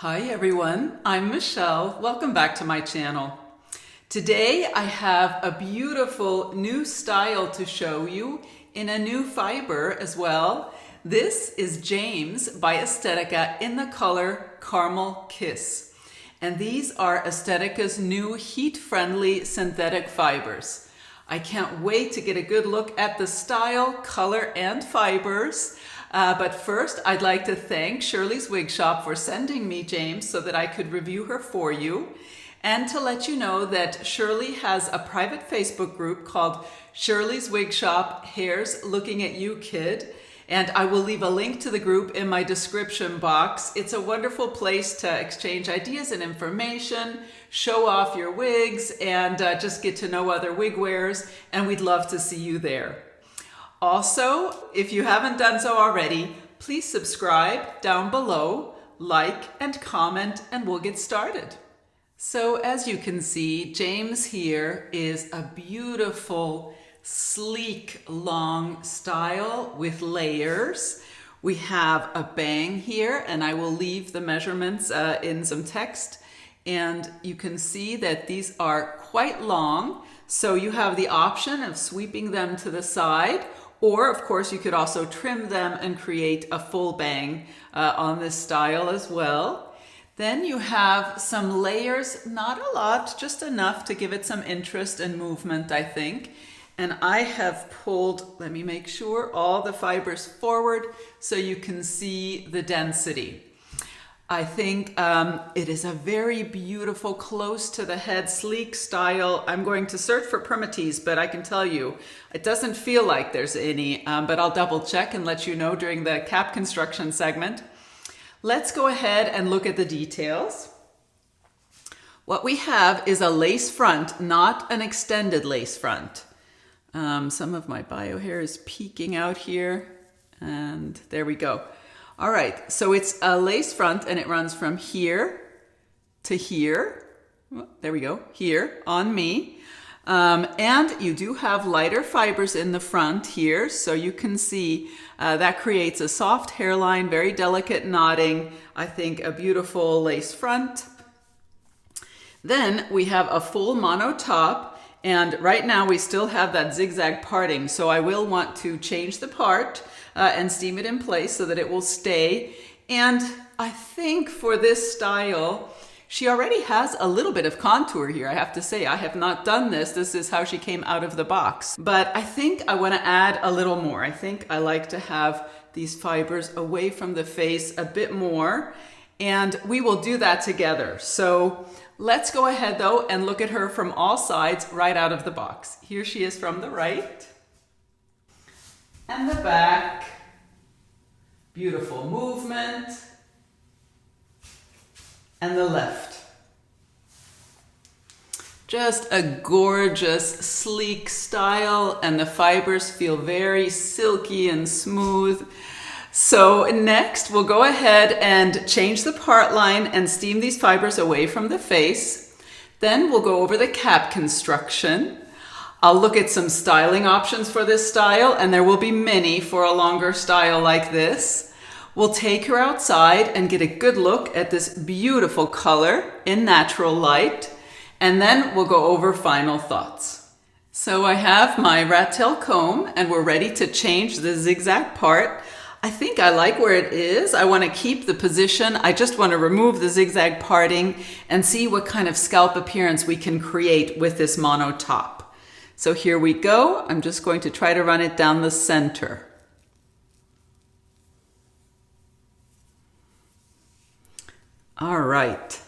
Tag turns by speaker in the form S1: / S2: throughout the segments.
S1: Hi everyone, I'm Michelle. Welcome back to my channel. Today I have a beautiful new style to show you in a new fiber as well. This is James by Estetica in the color Caramel Kiss. And these are Estetica's new heat-friendly synthetic fibers. I can't wait to get a good look at the style, color, and fibers. But first, I'd like to thank Shirley's Wig Shop for sending me James so that I could review her for you. And to let you know that Shirley has a private Facebook group called Shirley's Wig Shop Hair's Looking at You Kid. And I will leave a link to the group in my description box. It's a wonderful place to exchange ideas and information, show off your wigs, and just get to know other wig wearers. And we'd love to see you there. Also, if you haven't done so already, please subscribe down below, like and comment, and we'll get started. So as you can see, James here is a beautiful, sleek, long style with layers. We have a bang here, and I will leave the measurements in some text. And you can see that these are quite long, so you have the option of sweeping them to the side. Or, of course, you could also trim them and create a full bang on this style as well. Then you have some layers, not a lot, just enough to give it some interest and movement, I think. And I have pulled, let me make sure, all the fibers forward so you can see the density. I think it is a very beautiful, close to the head, sleek style. I'm going to search for permatease, but I can tell you, it doesn't feel like there's any, but I'll double check and let you know during the cap construction segment. Let's go ahead and look at the details. What we have is a lace front, not an extended lace front. Some of my bio hair is peeking out here, and there we go. All right, so it's a lace front and it runs from here to here. Oh, there we go, here on me. And you do have lighter fibers in the front here, so you can see that creates a soft hairline, very delicate knotting. I think a beautiful lace front. Then we have a full mono top, and right now we still have that zigzag parting, so I will want to change the part and steam it in place so that it will stay. And I think for this style, she already has a little bit of contour here. I have to say, I have not done this. This is how she came out of the box. But I think I want to add a little more. I think I like to have these fibers away from the face a bit more. And we will do that together. So let's go ahead though and look at her from all sides right out of the box. Here she is from the right. And the back, beautiful movement, and the left. Just a gorgeous, sleek style, and the fibers feel very silky and smooth. So next, we'll go ahead and change the part line and steam these fibers away from the face. Then we'll go over the cap construction. I'll look at some styling options for this style, and there will be many for a longer style like this. We'll take her outside and get a good look at this beautiful color in natural light, and then we'll go over final thoughts. So I have my rat tail comb, and we're ready to change the zigzag part. I think I like where it is. I want to keep the position. I just want to remove the zigzag parting and see what kind of scalp appearance we can create with this mono top. So here we go. I'm just going to try to run it down the center. All right.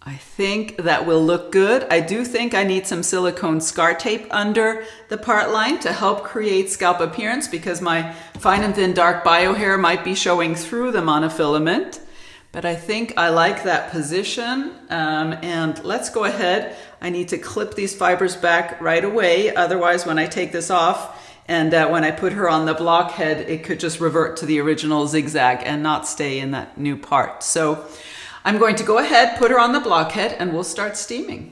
S1: I think that will look good. I do think I need some silicone scar tape under the part line to help create scalp appearance because my fine and thin dark bio hair might be showing through the monofilament. But I think I like that position, and let's go ahead. I need to clip these fibers back right away. Otherwise, when I take this off and when I put her on the blockhead, it could just revert to the original zigzag and not stay in that new part. So I'm going to go ahead, put her on the blockhead, and we'll start steaming.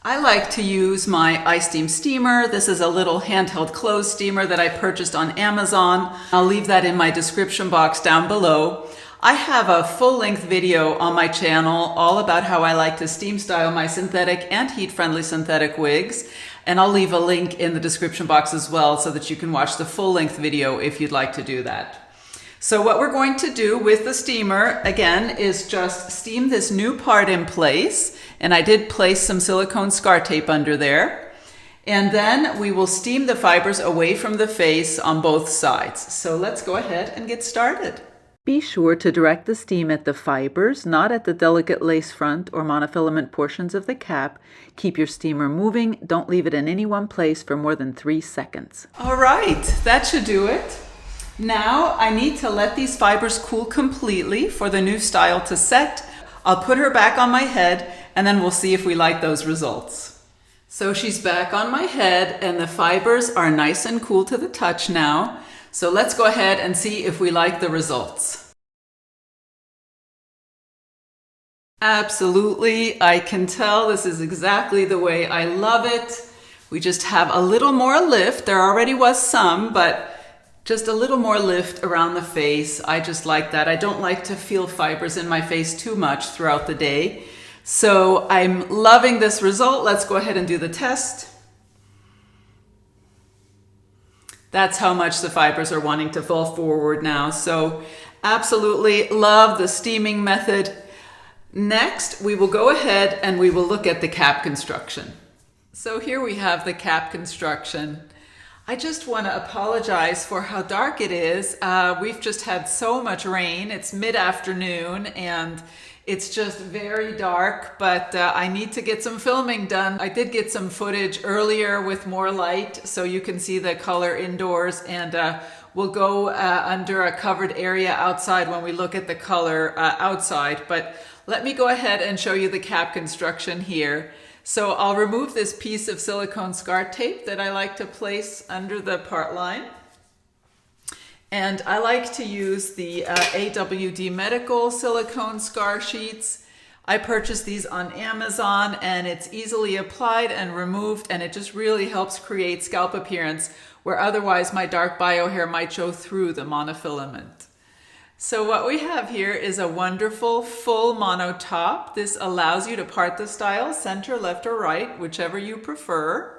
S1: I like to use my iSteam steamer. This is a little handheld clothes steamer that I purchased on Amazon. I'll leave that in my description box down below. I have a full-length video on my channel all about how I like to steam style my synthetic and heat-friendly synthetic wigs. And I'll leave a link in the description box as well so that you can watch the full-length video if you'd like to do that. So what we're going to do with the steamer, again, is just steam this new part in place. And I did place some silicone scar tape under there. And then we will steam the fibers away from the face on both sides. So let's go ahead and get started. Be sure to direct the steam at the fibers, not at the delicate lace front or monofilament portions of the cap. Keep your steamer moving. Don't leave it in any one place for more than 3 seconds. All right, that should do it. Now I need to let these fibers cool completely for the new style to set. I'll put her back on my head and then we'll see if we like those results. So she's back on my head and the fibers are nice and cool to the touch now. So let's go ahead and see if we like the results. Absolutely, I can tell this is exactly the way I love it. We just have a little more lift. There already was some, but just a little more lift around the face. I just like that. I don't like to feel fibers in my face too much throughout the day. So I'm loving this result. Let's go ahead and do the test. That's how much the fibers are wanting to fall forward now. So absolutely love the steaming method. Next, we will go ahead and we will look at the cap construction. So here we have the cap construction. I just want to apologize for how dark it is. We've just had so much rain. It's mid-afternoon and it's just very dark, but I need to get some filming done. I did get some footage earlier with more light so you can see the color indoors, and we'll go under a covered area outside when we look at the color outside. But let me go ahead and show you the cap construction here. So I'll remove this piece of silicone scar tape that I like to place under the part line. And I like to use the AWD Medical silicone scar sheets. I purchased these on Amazon and it's easily applied and removed, and it just really helps create scalp appearance where otherwise my dark bio hair might show through the monofilament. So what we have here is a wonderful full mono top. This allows you to part the style center, left, or right, whichever you prefer.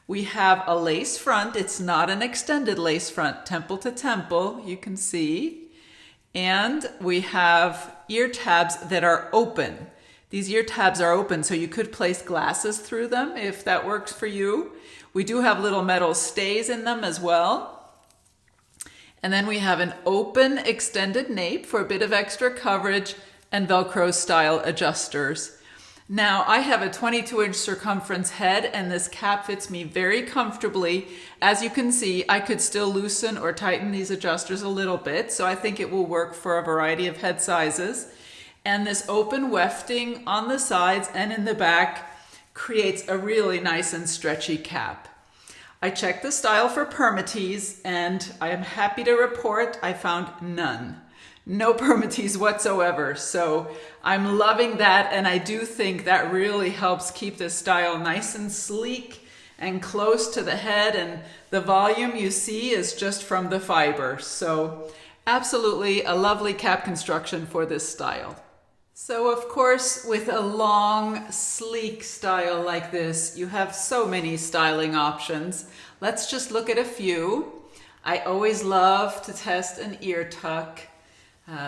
S1: We have a lace front. It's not an extended lace front, temple to temple, you can see. And we have ear tabs that are open. These ear tabs are open, so you could place glasses through them if that works for you. We do have little metal stays in them as well. And then we have an open extended nape for a bit of extra coverage and Velcro style adjusters. Now I have a 22-inch circumference head and this cap fits me very comfortably. As you can see, I could still loosen or tighten these adjusters a little bit, so I think it will work for a variety of head sizes. And this open wefting on the sides and in the back creates a really nice and stretchy cap. I checked the style for permatease and I am happy to report I found none. No permatease whatsoever. So I'm loving that, and I do think that really helps keep this style nice and sleek and close to the head, and the volume you see is just from the fiber. So absolutely a lovely cap construction for this style. So of course, with a long, sleek style like this, you have so many styling options. Let's just look at a few. I always love to test an ear tuck.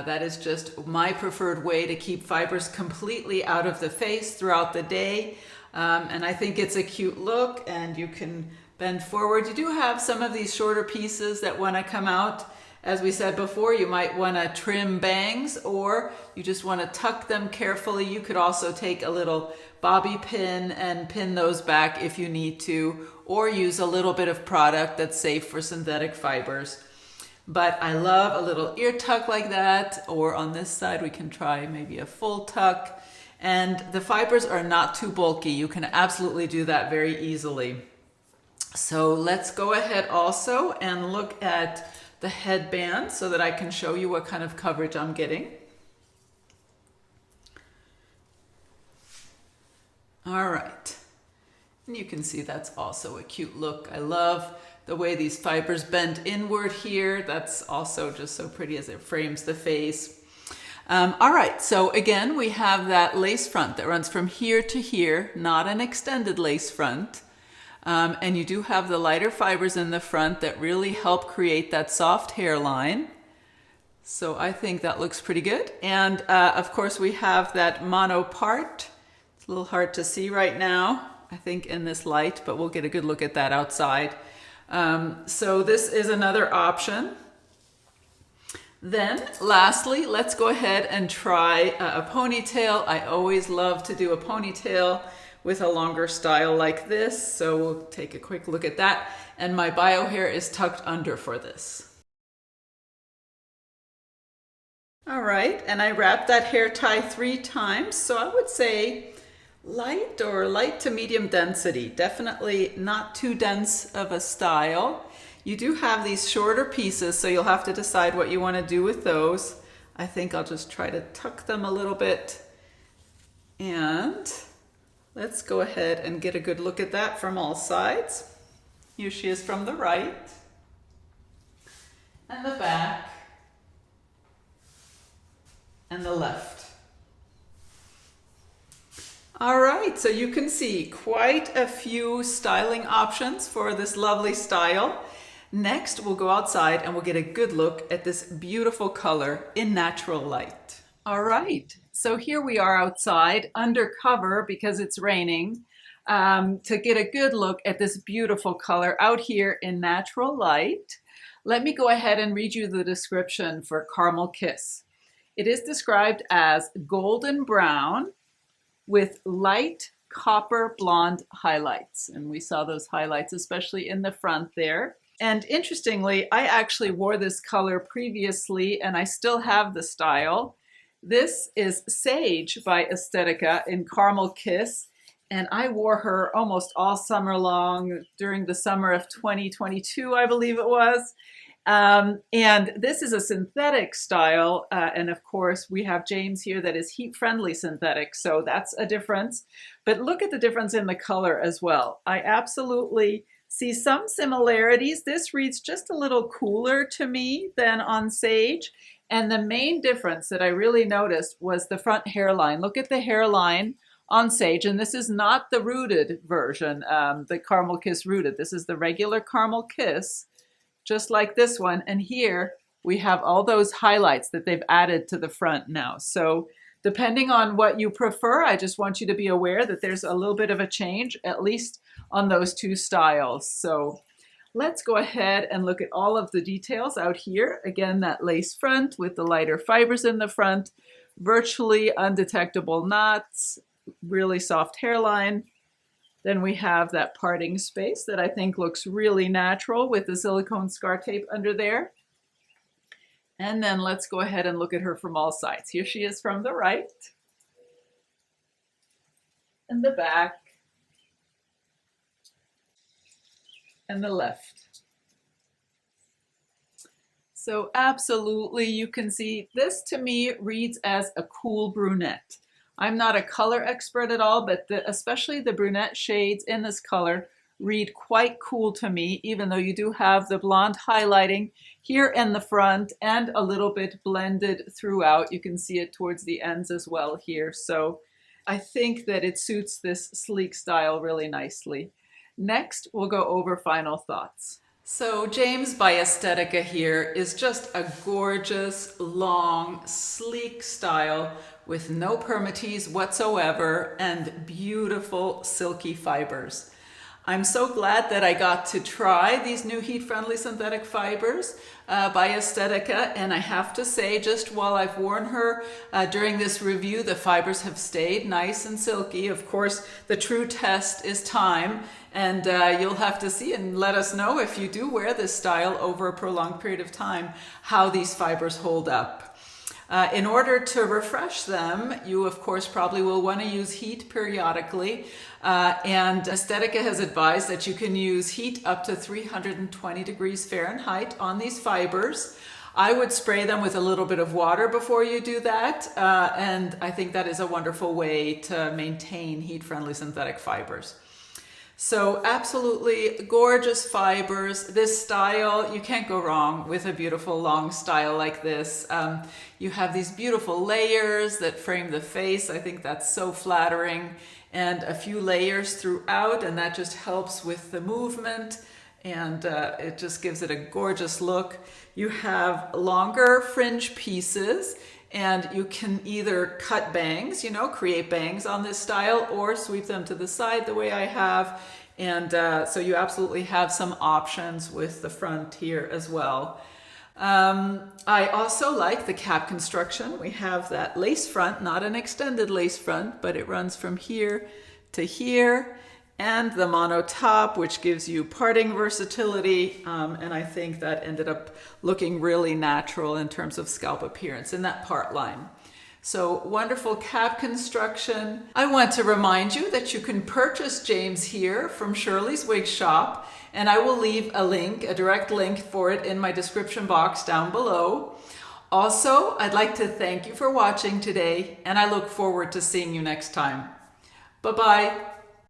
S1: That is just my preferred way to keep fibers completely out of the face throughout the day. And I think it's a cute look, and you can bend forward. You do have some of these shorter pieces that want to come out. As we said before, you might want to trim bangs, or you just want to tuck them carefully. You could also take a little bobby pin and pin those back if you need to, or use a little bit of product that's safe for synthetic fibers. But I love a little ear tuck like that, or on this side we can try maybe a full tuck. And the fibers are not too bulky. You can absolutely do that very easily. So let's go ahead also and look at the headband so that I can show you what kind of coverage I'm getting. All right. And you can see that's also a cute look. I love the way these fibers bend inward here. That's also just so pretty as it frames the face. All right, so again, we have that lace front that runs from here to here, not an extended lace front. And you do have the lighter fibers in the front that really help create that soft hairline. So I think that looks pretty good. And of course, we have that mono part. It's a little hard to see right now, I think, in this light, but we'll get a good look at that outside. So this is another option. Then lastly, let's go ahead and try a ponytail. I always love to do a ponytail with a longer style like this. So we'll take a quick look at that. And my bio hair is tucked under for this. All right, and I wrapped that hair tie 3 times. So I would say light or light to medium density. Definitely not too dense of a style. You do have these shorter pieces, so you'll have to decide what you want to do with those. I think I'll just try to tuck them a little bit. And let's go ahead and get a good look at that from all sides. Here she is from the right. And the back. And the left. All right, so you can see quite a few styling options for this lovely style. Next, we'll go outside and we'll get a good look at this beautiful color in natural light. All right, so here we are outside undercover because it's raining to get a good look at this beautiful color out here in natural light. Let me go ahead and read you the description for Caramel Kiss. It is described as golden brown with light copper blonde highlights. And we saw those highlights, especially in the front there. And interestingly, I actually wore this color previously and I still have the style. This is Sage by Estetica in Caramel Kiss. And I wore her almost all summer long during the summer of 2022, I believe it was. And this is a synthetic style. And of course, we have James here that is heat-friendly synthetic. So that's a difference. But look at the difference in the color as well. I absolutely see some similarities. This reads just a little cooler to me than on Sage. And the main difference that I really noticed was the front hairline. Look at the hairline on Sage. And this is not the rooted version, the Caramel Kiss rooted. This is the regular Caramel Kiss, just like this one. And here we have all those highlights that they've added to the front now. So depending on what you prefer, I just want you to be aware that there's a little bit of a change, at least on those 2 styles. So let's go ahead and look at all of the details out here. Again, that lace front with the lighter fibers in the front, virtually undetectable knots, really soft hairline. Then we have that parting space that I think looks really natural with the silicone scar tape under there. And then let's go ahead and look at her from all sides. Here she is from the right. And the back. And the left. So absolutely, you can see this to me reads as a cool brunette. I'm not a color expert at all, but especially the brunette shades in this color read quite cool to me, even though you do have the blonde highlighting here in the front and a little bit blended throughout. You can see it towards the ends as well here. So I think that it suits this sleek style really nicely. Next, we'll go over final thoughts. So James by Estetica here is just a gorgeous, long, sleek style with no permatease whatsoever and beautiful silky fibers. I'm so glad that I got to try these new heat-friendly synthetic fibers by Estetica, and I have to say, just while I've worn her during this review, the fibers have stayed nice and silky. Of course, the true test is time, and you'll have to see and let us know if you do wear this style over a prolonged period of time, how these fibers hold up. In order to refresh them, you of course probably will want to use heat periodically, and Estetica has advised that you can use heat up to 320 degrees Fahrenheit on these fibers. I would spray them with a little bit of water before you do that, and I think that is a wonderful way to maintain heat-friendly synthetic fibers. So absolutely gorgeous fibers. This style, you can't go wrong with a beautiful long style like this. You have these beautiful layers that frame the face. I think that's so flattering, and a few layers throughout, and that just helps with the movement, and it just gives it a gorgeous look. You have longer fringe pieces, and you can either cut bangs, create bangs on this style, or sweep them to the side the way I have. And so you absolutely have some options with the front here as well. I also like the cap construction. We have that lace front, not an extended lace front, but it runs from here to here. And the mono top, which gives you parting versatility, and I think that ended up looking really natural in terms of scalp appearance in that part line. So wonderful cap construction. I want to remind you that you can purchase James here from Shirley's Wig Shop, and I will leave a direct link for it in my description box down below. Also, I'd like to thank you for watching today, and I look forward to seeing you next time. Bye-bye.